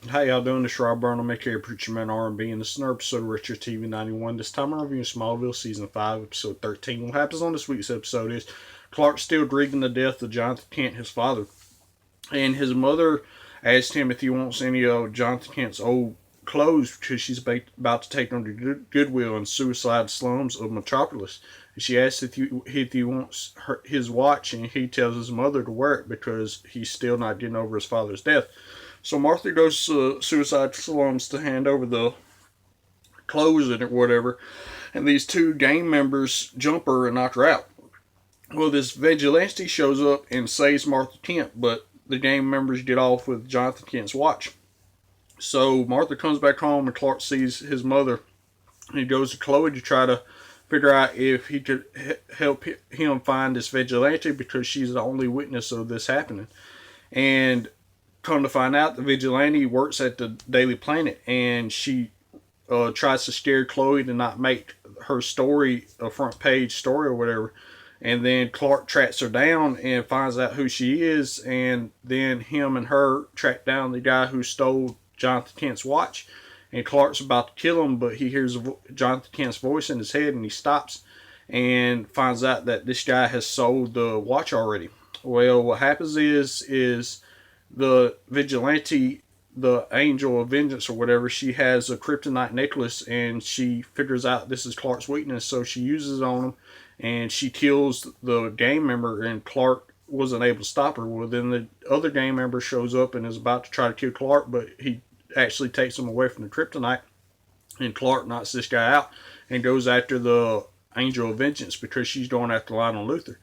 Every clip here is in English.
How y'all doing? This is Rob Burnham, aka Preacher Man R&B, and this is another episode of Richard TV 91. This time I'm reviewing Smallville Season 5, Episode 13. What happens on this week's episode is Clark's still grieving the death of Jonathan Kent, his father, and his mother asked him if he wants any of Jonathan Kent's old clothes because she's about to take them to Goodwill in suicide slums of Metropolis. And she asks if he wants his watch, and he tells his mother to wear it because he's still not getting over his father's death. So Martha goes to Suicide Slums to hand over the clothes and whatever, and these two gang members jump her and knock her out. Well, this vigilante shows up and saves Martha Kent, but the gang members get off with Jonathan Kent's watch. So Martha comes back home and Clark sees his mother. He goes to Chloe to try to figure out if he could help him find this vigilante because she's the only witness of this happening. And come to find out, the vigilante works at the Daily Planet, and she tries to scare Chloe to not make her story a front page story or whatever. And then Clark tracks her down and finds out who she is, and then him and her track down the guy who stole Jonathan Kent's watch. And Clark's about to kill him, but he hears Jonathan Kent's voice in his head, and he stops and finds out that this guy has sold the watch already. Well, what happens is the vigilante, the angel of vengeance or whatever, she has a kryptonite necklace, and she figures out this is Clark's weakness, so she uses it on him, and she kills the gang member, and Clark wasn't able to stop her. Well, then the other gang member shows up and is about to try to kill Clark, but he actually takes him away from the kryptonite, and Clark knocks this guy out and goes after the angel of vengeance because she's going after Lionel Luthor.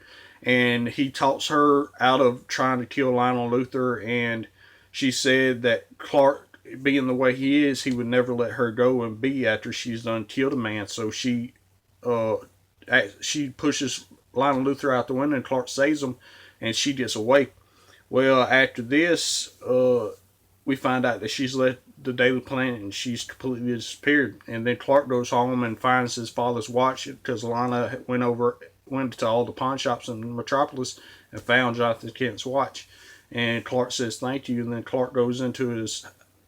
And he talks her out of trying to kill Lionel Luthor, and she said that Clark, being the way he is, he would never let her go and be after she's done killed a man. So she pushes Lionel Luthor out the window, and Clark saves him, and she gets away. Well, after this, we find out that she's left the Daily Planet and she's completely disappeared. And then Clark goes home and finds his father's watch because Lana went to all the pawn shops in Metropolis and found Jonathan Kent's watch. And Clark says thank you. And then Clark goes into his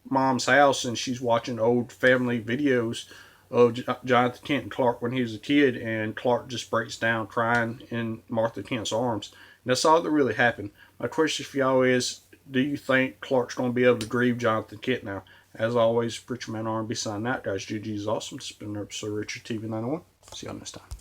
mom's house and she's watching old family videos of Jonathan Kent and Clark when he was a kid. And Clark just breaks down crying in Martha Kent's arms. And that's all that really happened. My question for y'all is, do you think Clark's going to be able to grieve Jonathan Kent now? As always, Preacher Man R&B signing out, guys. GG is awesome. It's been an episode of Richard TV 91. See y'all next time.